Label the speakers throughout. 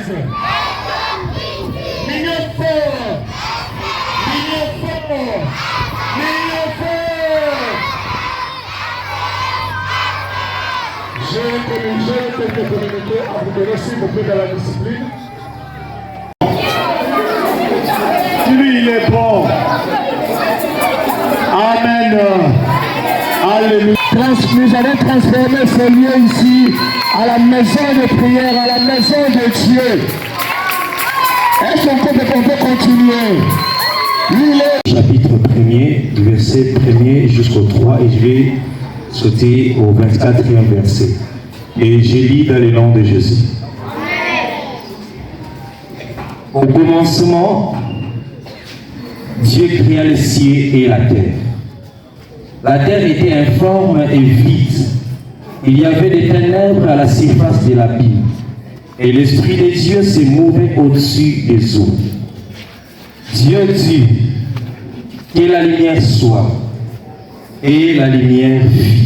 Speaker 1: J'ai quelques communautés à vous donner s'il vous plaît dans la discipline. Lui, il est bon. Amen. Alléluia. Nous allons transformer ce lieu ici à la maison de prière, à la maison de Dieu. Est-ce qu'on peut continuer?
Speaker 2: Chapitre 1er, du verset 1er jusqu'au 3, et je vais sauter au 24e verset. Et j'ai lu dans le nom de Jésus. Au commencement, Dieu créa les cieux et la terre. La terre était informe et vide. Il y avait des ténèbres à la surface de l'abîme. Et l'Esprit de Dieu se mouvait au-dessus des eaux. Dieu dit que la lumière soit. Et la lumière fit.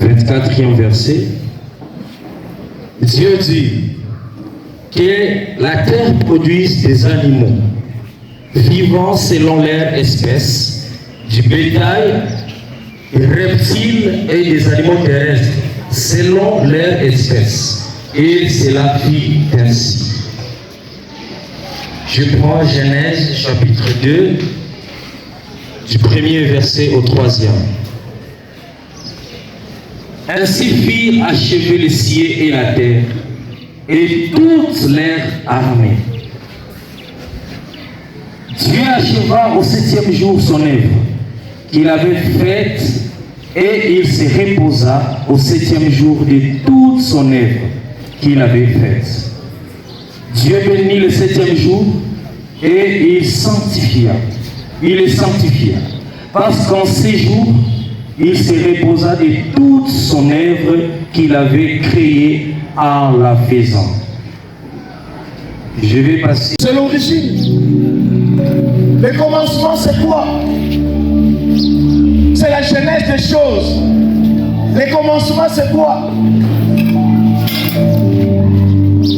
Speaker 2: 24e verset. Dieu dit que la terre produise des animaux vivant selon leur espèce, du bétail, des reptiles et des animaux terrestres selon leur espèce. Et cela fit ainsi. Je prends Genèse chapitre 2, du 1er verset au 3e. Ainsi firent achever les cieux et la terre, et toutes leurs armées. Dieu acheva au 7e jour son œuvre qu'il avait faite, et il se reposa au 7e jour de toute son œuvre qu'il avait faite. Dieu bénit le 7e jour, et il le sanctifia, parce qu'en 6 jours, il se reposa de toute son œuvre qu'il avait créée en la faisant. Je vais passer.
Speaker 1: C'est l'origine. Le commencement, c'est quoi? C'est la genèse des choses. Le commencement, c'est quoi?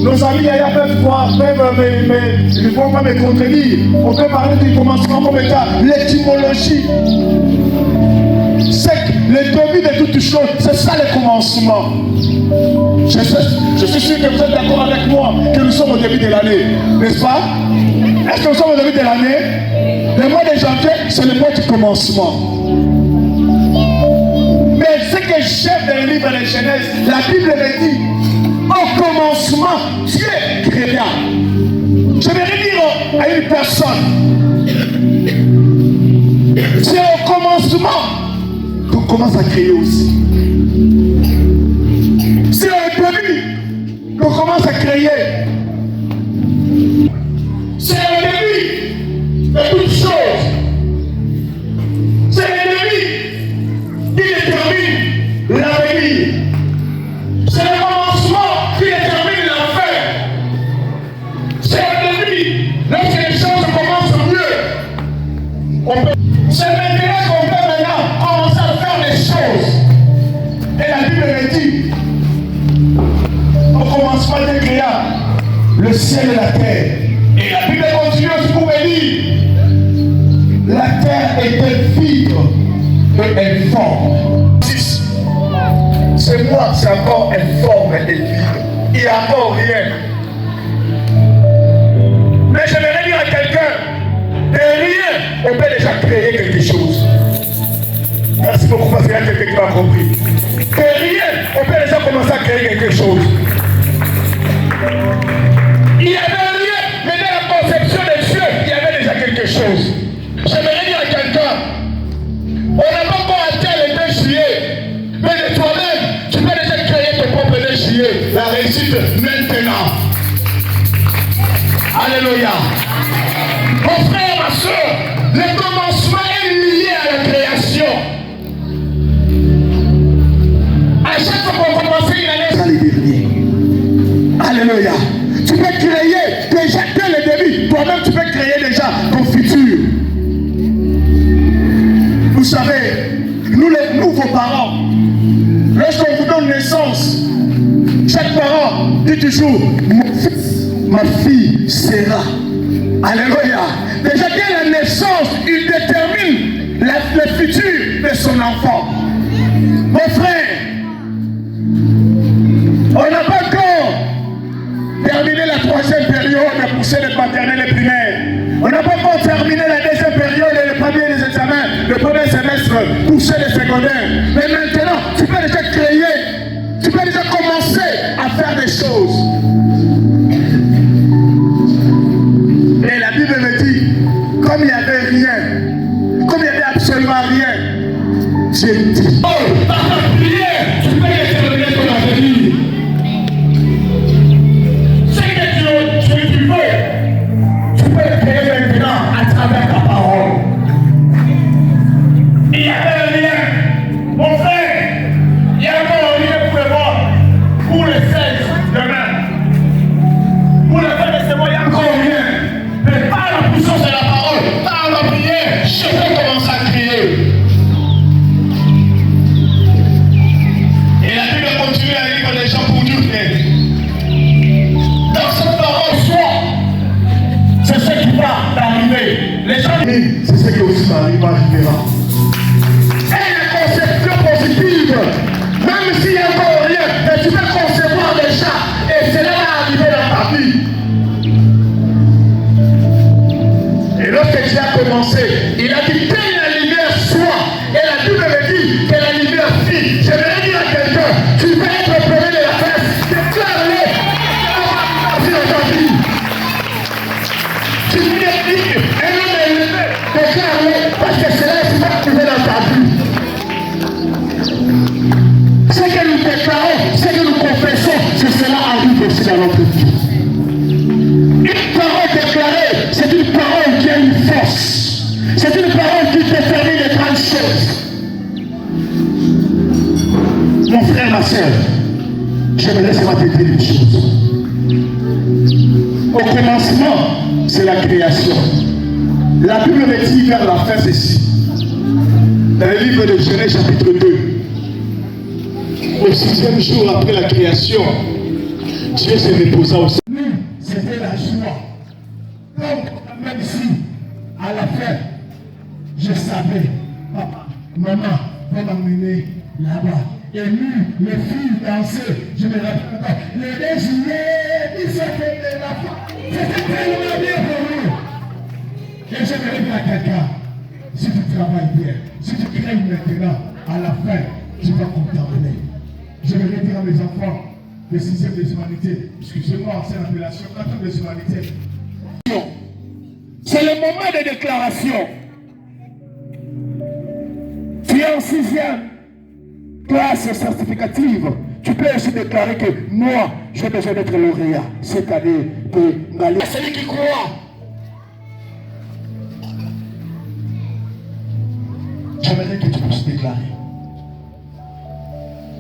Speaker 1: Nos amis ailleurs peuvent croire, ils ne vont pas me contredire. On peut parler du commencement comme état l'étymologie. C'est le début de toutes choses, c'est ça le commencement. Je suis sûr que vous êtes d'accord avec moi que nous sommes au début de l'année, n'est-ce pas? Est-ce que nous sommes au début de l'année? Le mois de janvier, c'est le mois du commencement. Mais ce que j'aime dans le livre de Genèse, la Bible me dit, au commencement, Dieu créa. Je vais dire à une personne, c'est au commencement qu'on commence à créer aussi. C'est au début qu'on commence à créer. C'est le début de toutes choses. C'est le début qui détermine l'avenir. C'est le commencement qui détermine la fin. C'est le début. Lorsque les choses commencent mieux, c'est maintenant qu'on peut maintenant commencer à faire les choses. Et la Bible me dit, au commencement Dieu créa le ciel et la terre. Et la Bible continue pour me dire, la terre était vide et informe. C'est moi, c'est encore informe et vide. Il n'y a encore rien. Mais j'aimerais dire à quelqu'un, de rien, on peut déjà créer quelque chose. Merci beaucoup parce qu'il y a quelqu'un qui m'a compris. De rien, on peut déjà commencer à créer quelque chose. Il n'y avait rien, mais dans la conception de Dieu, il y avait déjà quelque chose. J'aimerais dire à quelqu'un, on n'a pas encore atteint le 2 juillet, mais de toi-même, tu peux déjà créer ton propre 2 juillet, la réussite maintenant. Alléluia. Mon frère, ma soeur, le commencement est lié à la création. À chaque fois qu'on commence une année, ça les derniers. Alléluia. Tu peux créer déjà dès le début. Toi-même, tu peux créer déjà ton futur. Vous savez, nous les nouveaux parents, lorsqu'on vous donne naissance, chaque parent dit Dis toujours, mon fils, ma fille sera. Alléluia. Déjà dès la naissance, il détermine le futur de son enfant. Mon frère, on n'a pas encore terminé la 3e période pour celles maternelles et primaires. On n'a pas encore terminé la 2e période et le premier des examens, le premier semestre pour celles secondaires. Mais maintenant, tu peux déjà créer, tu peux déjà commencer à faire des choses. Et la Bible me dit, comme il n'y avait rien, comme il n'y avait absolument rien, Dieu dit, oh, par ta prière, tu peux déterminer ton avenir. Ce que tu veux, tu peux le créer maintenant à travers ta parole. Il y avait un lien, mon frère, il y a encore un lien pour le voir, pour le 16 demain. Pour le faire de ce mois, il y a encore un lien. Mais par la puissance de la parole, par la prière, je peux commencer à crier. Et la Bible continue à lire les gens pour Dieu. Dans cette parole, soit, c'est ce qui va t'arriver. Les gens disent, c'est ce qui aussi m'arrivera. Et la conception positive, même s'il n'y a encore rien, mais tu peux concevoir déjà, et cela va arriver dans ta vie. Et lorsque Dieu a commencé, il a dit que la lumière soit. Et la Bible me dit que la lumière fit. Je vais dire à quelqu'un, tu vas être premier de la fête. Déclare-le. Dans ta vie. Tu viens dire, un homme est élevé. Déclare-le, parce que cela va arriver dans ta vie. Ce que nous déclarons, ce que nous confessons, c'est cela arrive aussi dans notre vie. Une parole déclarée, c'est une parole qui a une force. C'est une parole qui détermine les grandes choses. Mon frère, ma soeur, je me laisse te dire une chose. Au commencement, c'est la création. La Bible me dit vers la fin ceci. Dans le livre de Genèse chapitre 2. Au 6e jour après la création, Dieu se reposa au Seigneur. C'était la joie. Donc, même si, à la fin, je savais, papa, maman va m'emmener là-bas. Et nous, les filles dansaient, je me rappelle encore, le 2 juillet, 17 de la fin. C'était tellement bien pour nous. Et je me dis à quelqu'un, si tu travailles bien, si tu crées maintenant, à la fin, tu vas contempler. Je vais dire à mes enfants, le 6e des humanités, excusez-moi, c'est l'appellation 4e des humanités. C'est le moment de déclaration. Tu es en 6e classe certificative. Tu peux aussi déclarer que moi, j'ai besoin d'être lauréat cette année pour Ngali. Celui qui croit. J'aimerais que tu puisses déclarer.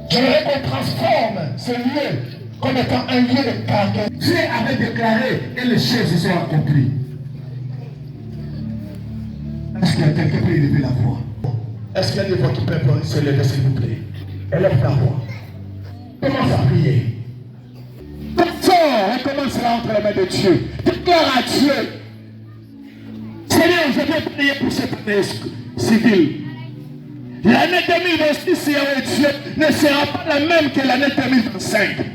Speaker 1: J'aimerais qu'on transforme ce lieu comme étant un lieu de caractère. Dieu avait déclaré et les choses se sont accomplies. Est-ce qu'il y a quelqu'un qui peut élever la voix? Est-ce qu'il y a des voix qui peuvent se lever, s'il vous plaît? Élève ta voix. Commence à prier. Sors et commence à entre les mains de Dieu. Déclare à Dieu. Seigneur, je vais prier pour cette année civile. L'année 2026, Dieu, ne sera pas la même que l'année 2025.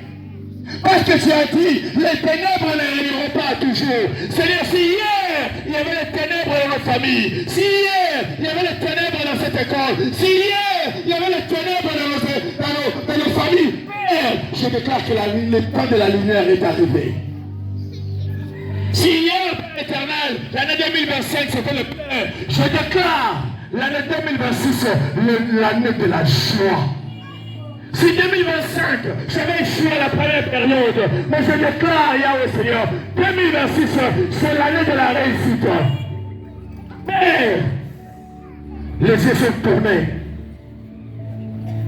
Speaker 1: Parce que tu as dit, les ténèbres ne régneront pas toujours. C'est-à-dire, si hier, il y avait les ténèbres dans nos familles, si hier, il y avait les ténèbres dans cette école, si hier, il y avait les ténèbres dans nos familles, je déclare que le temps de la lumière est arrivé. Si hier, Père éternel, l'année 2025, c'était le Père, je déclare l'année 2026, l'année de la joie. Si 2025, j'avais échoué à la première période, mais je déclare, Yahweh Seigneur, 2026, c'est l'année de la réussite. Mais, les yeux sont tournés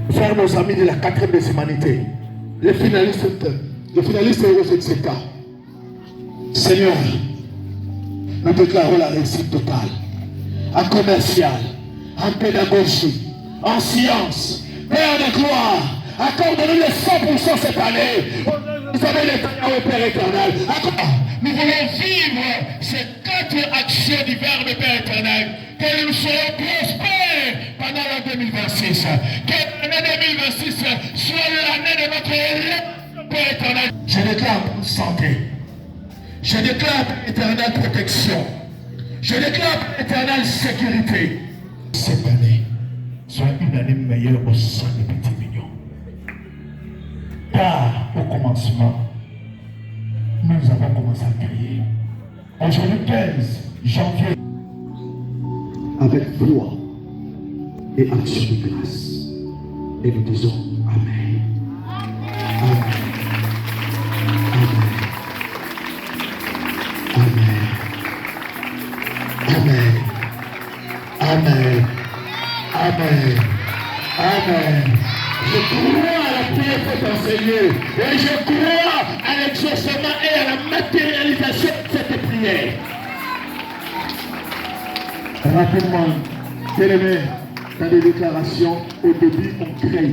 Speaker 1: vers nos amis de la 4e des humanités, les finalistes de etc. Seigneur, nous déclarons la réussite totale, en commercial, en pédagogie, en sciences. Père de gloire, accorde-nous les 100% cette année. Nous Accordez les temps au Père éternel. Nous voulons vivre ces 4 actions du Verbe Père éternel. Que nous soyons prospères pendant l'année 2026. Que l'année 2026 soit l'année de notre relation Père éternel. Je déclare bonne santé. Je déclare Père éternel protection. Je déclare Père éternel sécurité. Cette année soit une année meilleure au sein des petits mignons. Car au commencement, nous avons commencé à prier. Aujourd'hui 15 janvier. Avec foi et action de grâce. Et nous disons Amen. Amen. Amen. Amen. Amen. Amen. Amen. Je crois à la prière faite enseignée. Et je crois à l'exaucement et à la matérialisation de cette prière. Rapidement, bien-aimé, dans les déclarations, au début, on crée.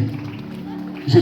Speaker 1: Je